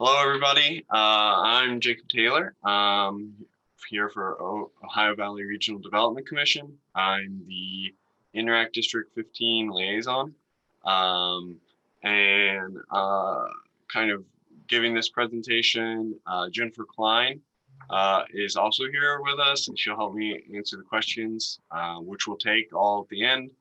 Hello, everybody. I'm Jacob Taylor. Here for Ohio Valley Regional Development Commission. I'm the NRAC District 15 liaison, and kind of giving this presentation. Jennifer Kline is also here with us, and she'll help me answer the questions, which we'll take all at the end.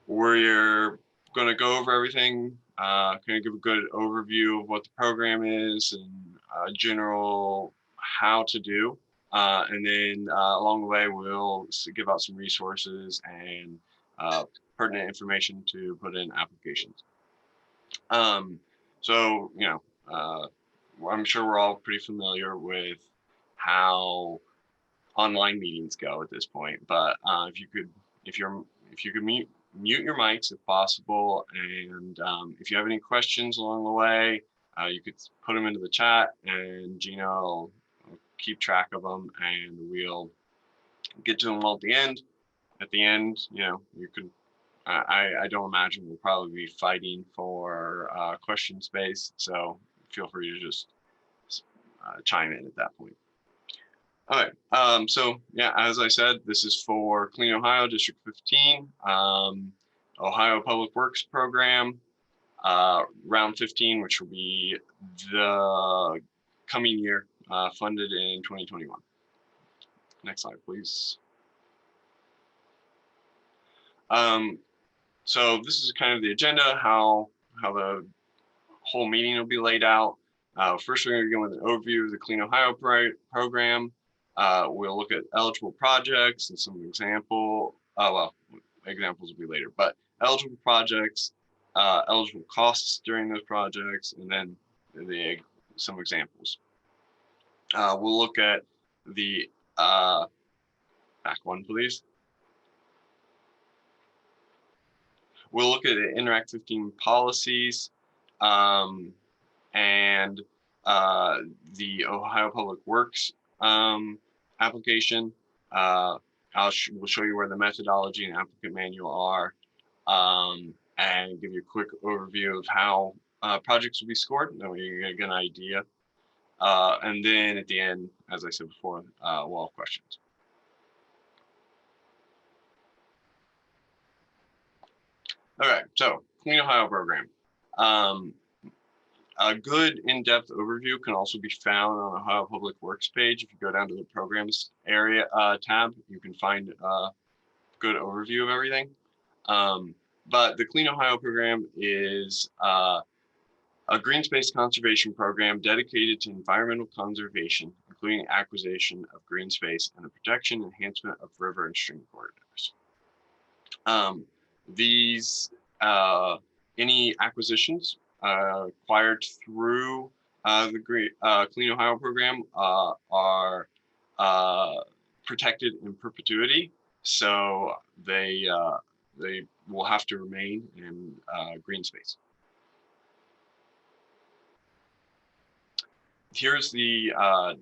We're going to go over everything. Kind of give a good overview of what the program is and general how to do. And then along the way, we'll give out some resources and pertinent information to put in applications. So, you know, I'm sure we're all pretty familiar with how online meetings go at this point, but if you could mute your mics if possible, and if you have any questions along the way, you could put them into the chat, and Gina will keep track of them, and we'll get to them all at the end. At the end, you know, you could. I don't imagine we'll probably be fighting for question space, so feel free to just chime in at that point. All right, so yeah, as I said, this is for Clean Ohio District 15, Ohio Public Works Program, round 15, which will be the coming year, funded in 2021. Next slide, please. So this is kind of the agenda, how the whole meeting will be laid out. First, we're going to go with an overview of the Clean Ohio program. We'll look at eligible projects and some examples will be later, but eligible projects, eligible costs during those projects, and then some examples. We'll look at the, back one, please. We'll look at the NRAC 15 policies and the Ohio Public Works application. We'll show you where the methodology and applicant manual are, and give you a quick overview of how projects will be scored. That way you get an idea. And then at the end, as I said before, we'll have questions. All right, so Clean Ohio program. A good in-depth overview can also be found on the Ohio Public Works page. If you go down to the programs area tab, you can find a good overview of everything. But the Clean Ohio program is a Greenspace conservation program dedicated to environmental conservation, including acquisition of green space and the protection and enhancement of river and stream corridors. Any acquisitions acquired through the Clean Ohio program are protected in perpetuity, so they will have to remain in green space. Here's the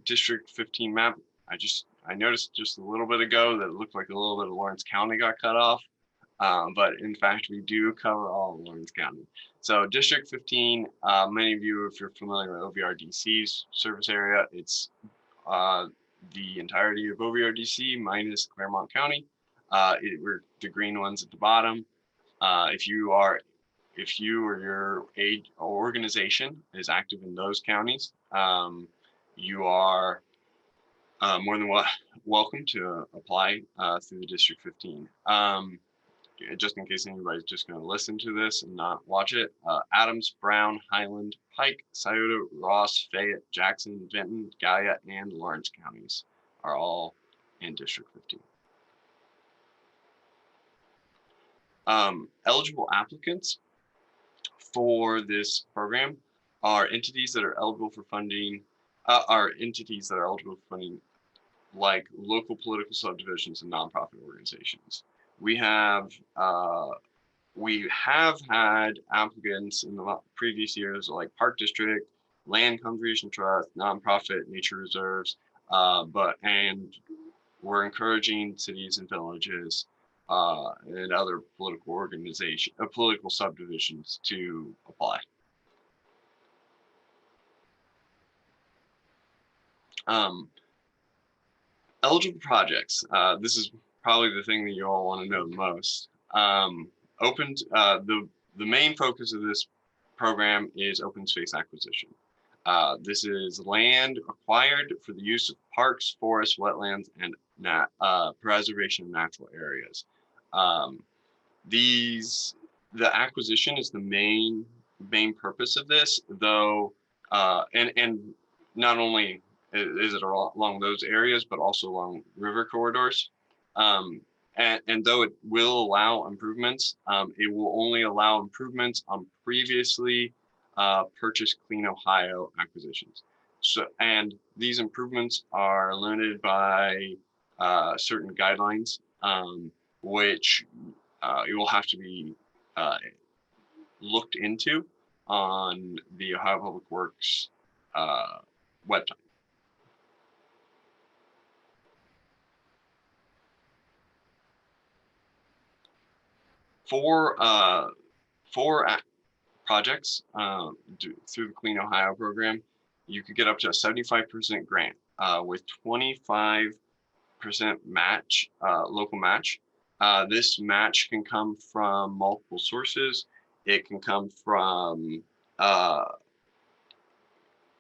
District 15 map. I noticed just a little bit ago that it looked like a little bit of Lawrence County got cut off. But in fact, we do cover all of Lawrence County. So District 15, many of you, if you're familiar with OVRDC's service area, it's the entirety of OVRDC minus Claremont County. We're the green ones at the bottom. If you or your organization is active in those counties, you are more than welcome to apply through the District 15. Just in case anybody's just going to listen to this and not watch it, Adams, Brown, Highland, Pike, Scioto, Ross, Fayette, Jackson, Benton, Gallia, and Lawrence counties are all in District 15. Eligible applicants for this program are entities that are eligible for funding, like local political subdivisions and nonprofit organizations. We have had applicants in the previous years like Park District, Land Conservation Trust, nonprofit nature reserves, and we're encouraging cities and villages and other political subdivisions to apply. Um, Eligible projects. This is probably the thing that you all want to know the most. The main focus of this program is open space acquisition. This is land acquired for the use of parks, forests, wetlands, and preservation of natural areas. The acquisition is the main purpose of this, though, and not only is it along those areas, but also along river corridors. And though it will allow improvements, it will only allow improvements on previously purchased Clean Ohio acquisitions. So, and these improvements are limited by certain guidelines, which it will have to be looked into on the Ohio Public Works website. For projects through the Clean Ohio program, you could get up to a 75% grant with 25% match, local match. This match can come from multiple sources. It can come from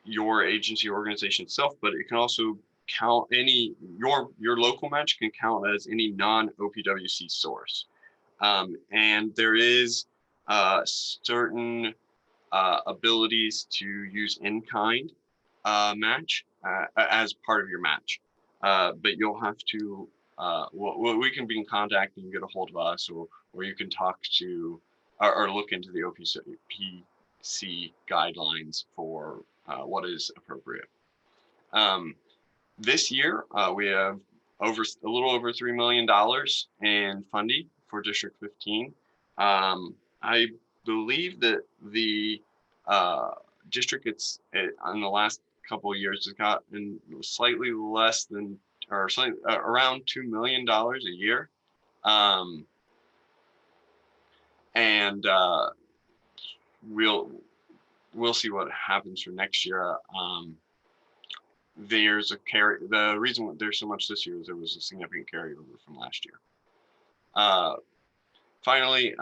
your agency or organization itself, but it can also count your local match can count as any non-OPWC source. And there is certain abilities to use in-kind match as part of your match. But you'll have to, we can be in contact and get a hold of us, or you can talk to, or look into the OPWC guidelines for what is appropriate. This year, we have a little over $3 million in funding for District 15. I believe that the district in the last couple of years has gotten slightly less than, or slightly around $2 million a year. And we'll see what happens for next year. There's a the reason there's so much this year is there was a significant carryover from last year. Finally,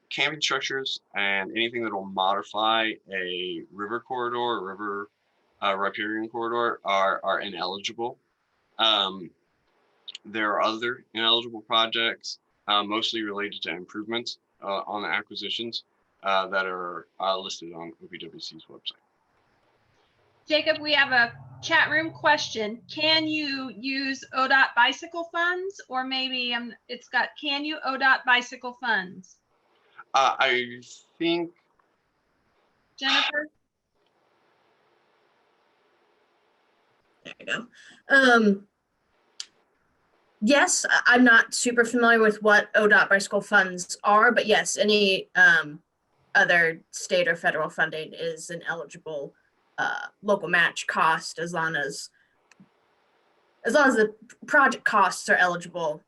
camping structures and anything that will modify a river corridor, or river riparian corridor are ineligible. There are other ineligible projects, mostly related to improvements on the acquisitions that are listed on OPWC's website. Jacob, we have a chat room question. Can you use ODOT bicycle funds, or maybe it's got, can you ODOT bicycle funds? I think. Jennifer? There you go. Yes, I'm not super familiar with what ODOT bicycle funds are, but yes, any other state or federal funding is an eligible local match cost, as long as the project costs are eligible.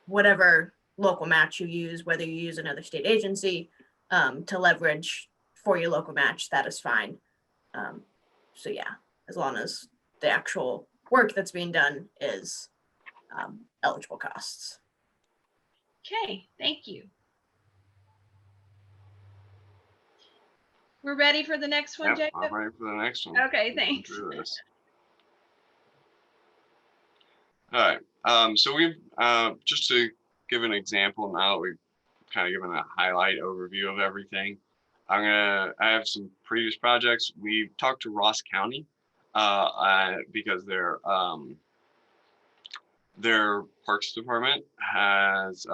Whatever local match you use, whether you use another state agency to leverage for your local match, that is fine. So yeah, as long as the actual work that's being done is eligible costs. Okay, thank you. We're ready for the next one, Yep, Jacob? I'm ready for the next one. Okay, thanks. All right, so we've, just to give an example now that we've kind of given a highlight overview of everything, I have some previous projects. We've talked to Ross County because their Parks Department has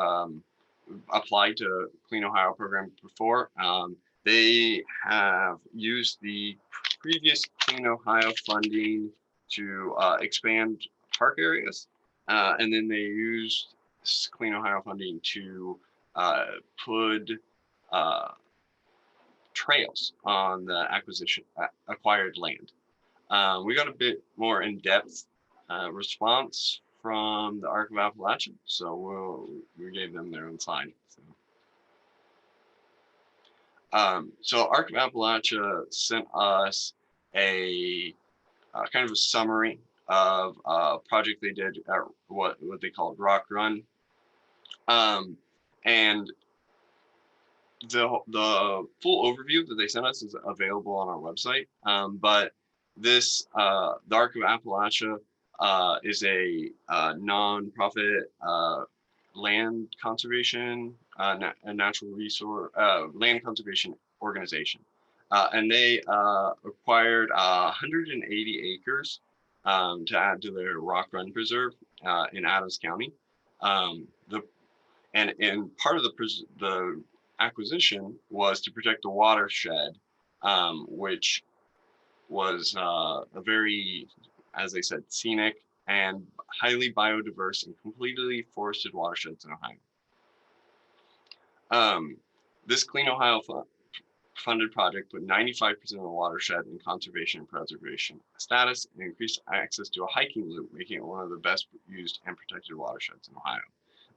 applied to Clean Ohio program before. They have used the previous Clean Ohio funding to expand park areas, and then they used Clean Ohio funding to put trails on the acquired land. We got a bit more in-depth response from the Arc of Appalachia, so we gave them their own slide. So Arc of Appalachia sent us a kind of a summary of a project they did at what they called Rock Run. And the full overview that they sent us is available on our website. But this, the Arc of Appalachia, is a nonprofit land conservation, a natural resource, land conservation organization. And they acquired 180 acres to add to their Rock Run Preserve in Adams County. And part of the acquisition was to protect the watershed, which was a very, as they said, scenic and highly biodiverse and completely forested watersheds in Ohio. This Clean Ohio funded project put 95% of the watershed in conservation and preservation status and increased access to a hiking loop, making it one of the best used and protected watersheds in Ohio.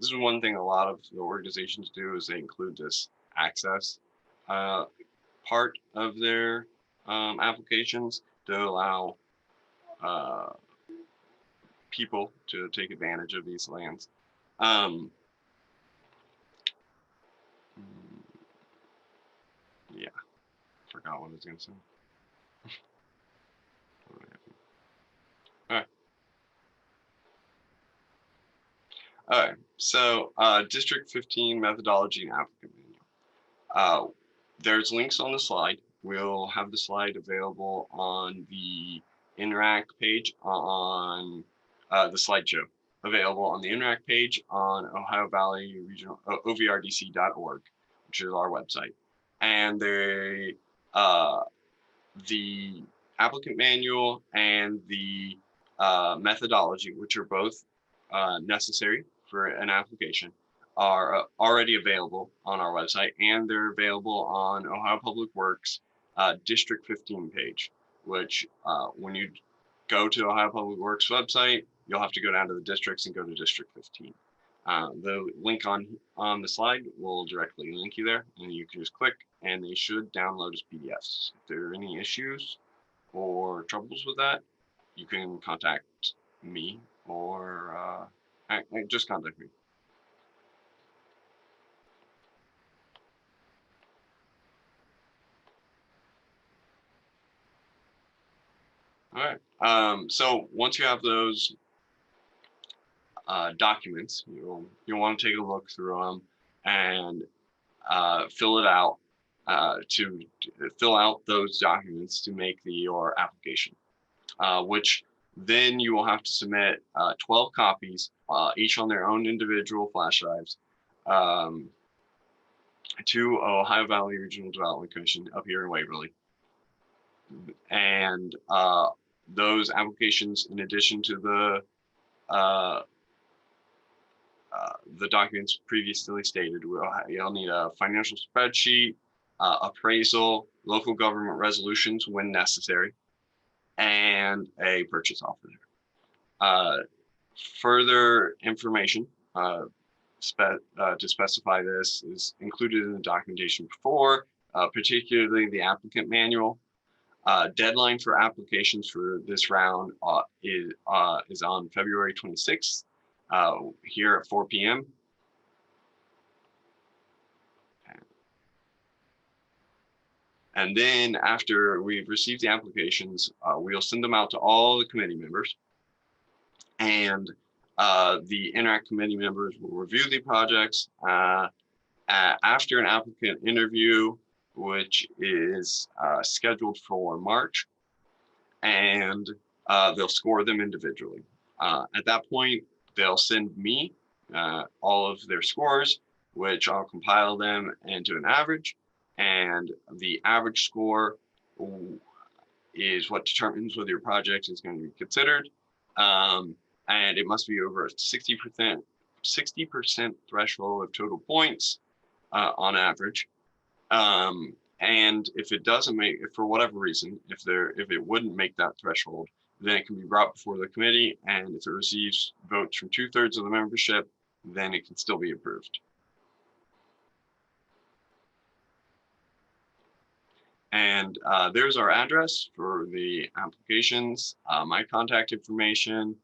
This is one thing a lot of the organizations do, is they include this access part of their applications to allow people to take advantage of these lands. Yeah, forgot what I was going to say. All right, so District 15 methodology and applicant manual. There's links on the slide. We'll have the slide available on the NRAC page on the slideshow, available on the NRAC page on Ohio Valley Regional OVRDC.org, which is our website. And the applicant manual and the methodology, which are both necessary for an application, are already available on our website, and they're available on Ohio Public Works District 15 page, which when you go to Ohio Public Works website, you'll have to go down to the districts and go to District 15. The link on the slide will directly link you there, and you can just click, and they should download as PDFs. If there are any issues or troubles with that, you can contact me or just contact me. All right. So once you have those documents, you'll want to take a look through them and fill it out to fill out those documents to make your application, which then you will have to submit 12 copies, each on their own individual flash drives, to Ohio Valley Regional Development Commission up here in Waverly. And those applications, in addition to the documents previously stated, you'll need a financial spreadsheet, appraisal, local government resolutions when necessary, and a purchase offer. Further information to specify this is included in the documentation before, particularly the applicant manual. Deadline for applications for this round is on February 26th here at 4 p.m. And then after we've received the applications, we'll send them out to all the committee members, and the NRAC committee members will review the projects after an applicant interview, which is scheduled for March, and they'll score them individually. At that point, they'll send me all of their scores, which I'll compile them into an average, and the average score is what determines whether your project is going to be considered, and it must be over a 60% threshold of total points on average. And if it doesn't make, if for whatever reason, if it wouldn't make that threshold, then it can be brought before the committee, and if it receives votes from 2/3 of the membership, then it can still be approved. And there's our address for the applications, my contact information,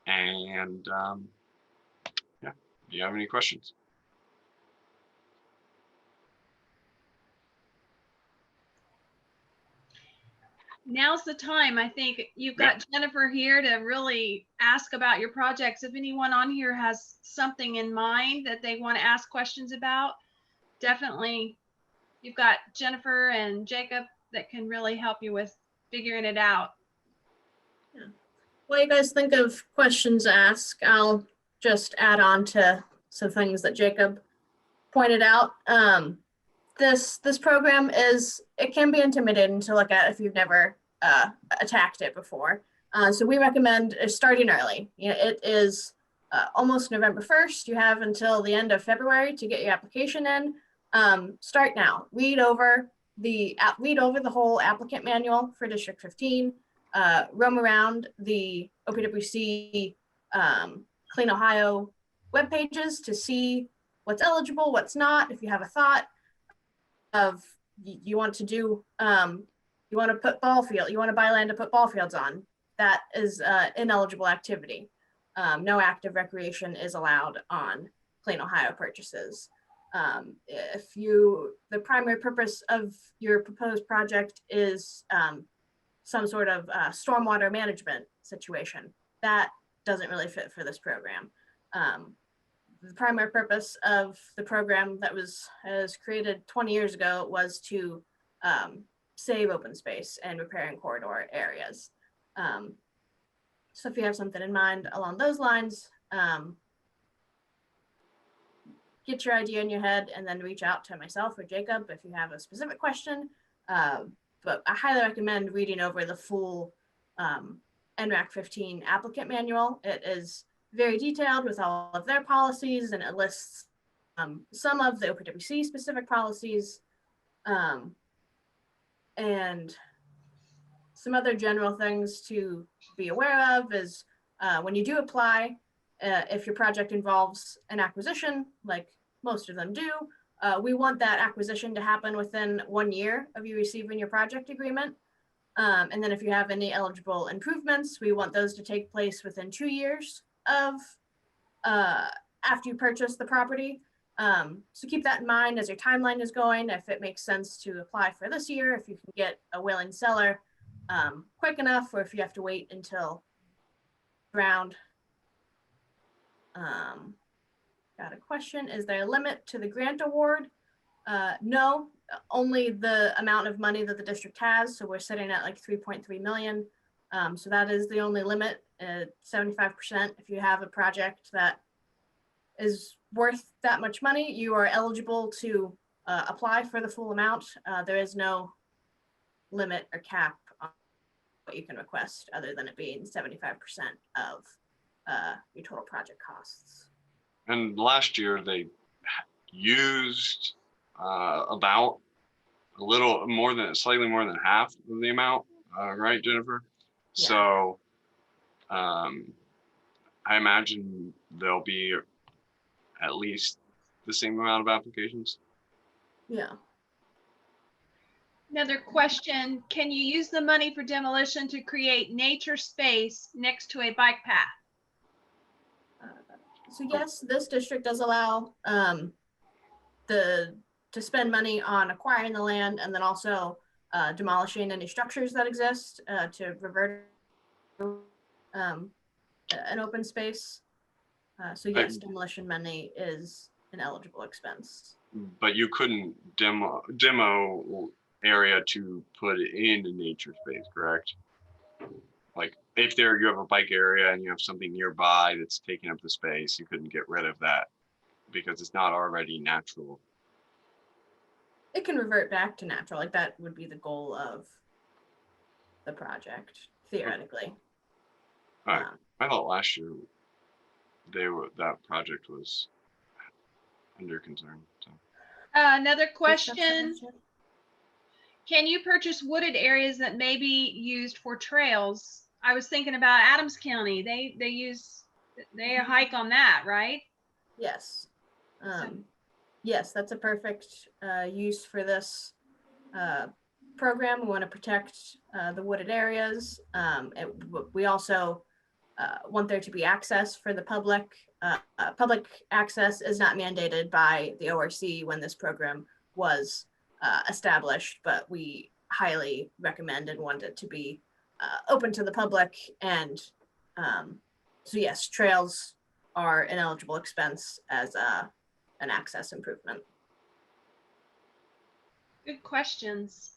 and yeah, do you have any questions? Now's the time. I think you've got Jennifer here to really ask about your projects. If anyone on here has something in mind that they want to ask questions about, definitely you've got Jennifer and Jacob that can really help you with figuring it out. Yeah. While you guys think of questions to ask, I'll just add on to some things that Jacob pointed out. This program it can be intimidating to look at if you've never attacked it before. So we recommend starting early. You know, it is almost November 1st. You have until the end of February to get your application in. Start now. Read over the whole applicant manual for District 15. Roam around the OPWC Clean Ohio web pages to see what's eligible, what's not. If you have a thought of you want to do, you want to put you want to buy land to put ball fields on, that is ineligible activity. No active recreation is allowed on Clean Ohio purchases. The primary purpose of your proposed project is some sort of stormwater management situation, that doesn't really fit for this program. The primary purpose of the program that was created 20 years ago was to save open space and riparian corridor areas. So if you have something in mind along those lines, get your idea in your head and then reach out to myself or Jacob if you have a specific question. But I highly recommend reading over the full NRAC 15 applicant manual. It is very detailed with all of their policies, and it lists some of the OPWC specific policies and some other general things to be aware of is when you do apply, if your project involves an acquisition, like most of them do, we want that acquisition to happen within 1 year of you receiving your project agreement. And then if you have any eligible improvements, we want those to take place within 2 years of after you purchase the property. So keep that in mind as your timeline is going. If it makes sense to apply for this year, if you can get a willing seller quick enough, or if you have to wait until round. Got a question. Is there a limit to the grant award? No, only the amount of money that the district has. So we're sitting at like 3.3 million. So that is the only limit, 75%. If you have a project that is worth that much money, you are eligible to apply for the full amount. There is no limit or cap on what you can request other than it being 75% of your total project costs. And last year they used about a little more than, slightly more than half of the amount, right, Jennifer? Yeah. So I imagine there'll be at least the same amount of applications. Yeah. Another question, can you use the money for demolition to create nature space next to a bike path? So yes, this district does allow to spend money on acquiring the land and then also demolishing any structures that exist to revert an open space. So yes, demolition money is an eligible expense. But you couldn't demo area to put it in a nature space, correct? Like if you have a bike area and you have something nearby that's taking up the space, you couldn't get rid of that because it's not already natural. It can revert back to natural. Like that would be the goal of the project, theoretically. All right. I thought last year that project was under concern. So. Another question. Can you purchase wooded areas that may be used for trails? I was thinking about Adams County. They hike on that, right? Yes. Yes, that's a perfect use for this program. We want to protect the wooded areas. We also want there to be access for the public. Public access is not mandated by the ORC when this program was established, but we highly recommend and want it to be open to the public. And so yes, trails are an eligible expense as an access improvement. Good questions.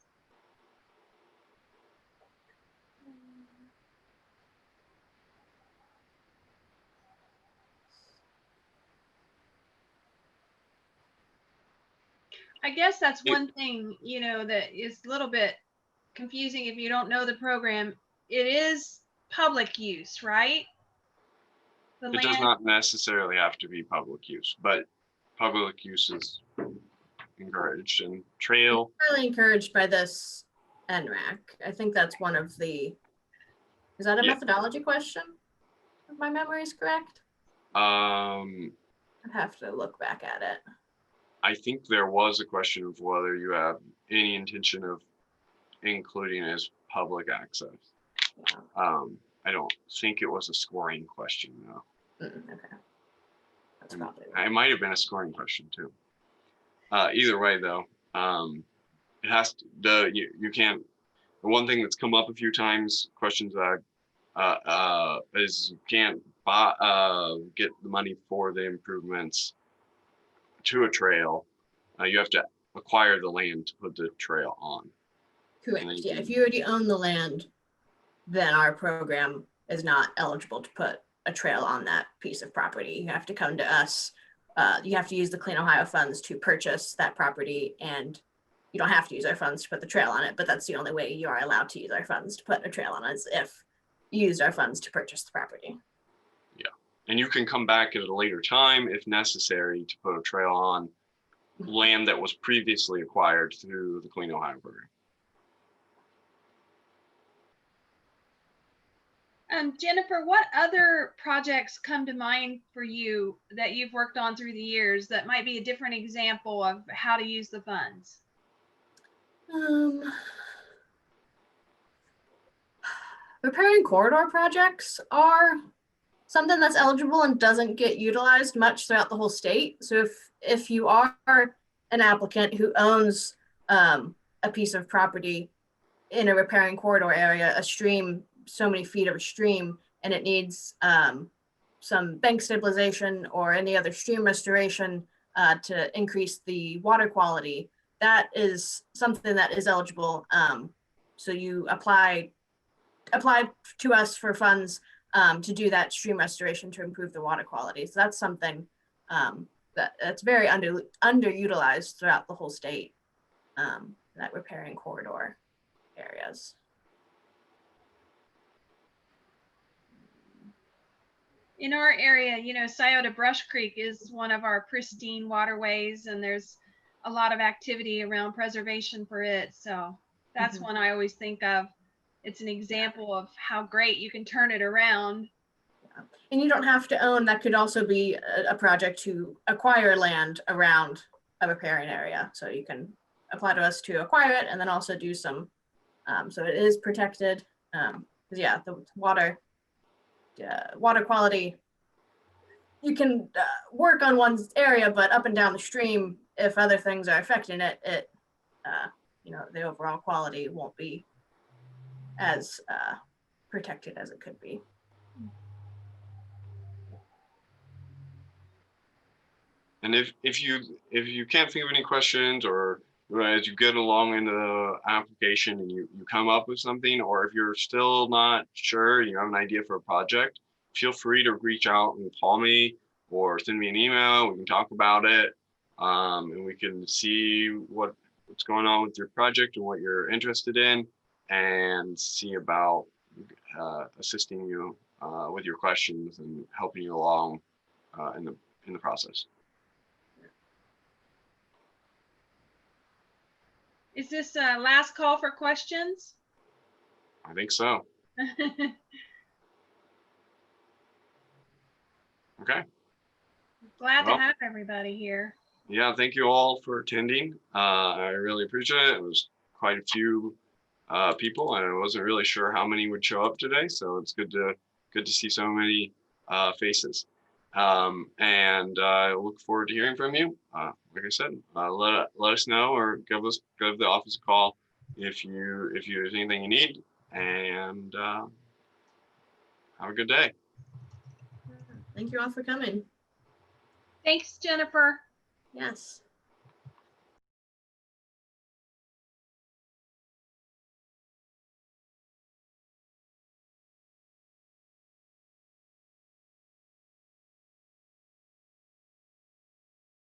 I guess that's one thing, you know, that is a little bit confusing if you don't know the program. It is public use, right? The It does land, not necessarily have to be public use, but public use is encouraged, and trail. Really encouraged by this NRAC. I think that's one of the, is that a Yeah. methodology question? If my memory is correct? I'd I'd have to look back at it. I think there was a question of whether you have any intention of including as public access. Yeah. I don't think it was a scoring question though. Okay. That's probably It might have been a scoring question too. Either way though, it has to, you can't, the one thing that's come up a few times, questions that is you can't get the money for the improvements to a trail. You have to acquire the land to put the trail on. correct. and then you Yeah, can- if you already own the land, then our program is not eligible to put a trail on that piece of property. You have to come to us. You have to use the Clean Ohio funds to purchase that property, and you don't have to use our funds to put the trail on it, but that's the only way you are allowed to use our funds to put a trail on it, is if you used our funds to purchase the property. And you can come back at a later time if necessary to put a trail on land that was previously acquired through the Clean Ohio program. Jennifer, what other projects come to mind for you that you've worked on through the years that might be a different example of how to use the funds? Repairing corridor projects are something that's eligible and doesn't get utilized much throughout the whole state. So if you are an applicant who owns a piece of property in a repairing corridor area, a stream, so many feet of a stream, and it needs some bank stabilization or any other stream restoration to increase the water quality, that is something that is eligible. So you apply to us for funds to do that stream restoration to improve the water quality. So that's something that's very underutilized throughout the whole state, that repairing corridor areas. In our area, you know, Scioto Brush Creek is one of our pristine waterways, and there's a lot of activity around preservation for it. So that's one I always think of. It's an example of how great you can turn it around. And you don't have to own, that could also be a project to acquire land around a repairing area. So you can apply to us to acquire it and then also do some, so it is protected. Yeah, the water quality, you can work on one area, but up and down the stream, if other things are affecting it, you know, the overall quality won't be as protected as it could be. And if you can't think of any questions, or as you get along in the application and you come up with something, or if you're still not sure, you have an idea for a project, feel free to reach out and call me or send me an email. We can talk about it, and we can see what's going on with your project and what you're interested in, and see about assisting you with your questions and helping you along in the process. Is this a last call for questions? I think so. Okay. Glad Well, to have everybody here. Yeah, thank you all for attending. I really appreciate it. It was quite a few people, and I wasn't really sure how many would show up today. So it's good to see so many faces. And I look forward to hearing from you. Like I said, let us know or give the office a call if there's anything you need. And have a good day. Thank you all for coming. Thanks, Jennifer. Yes.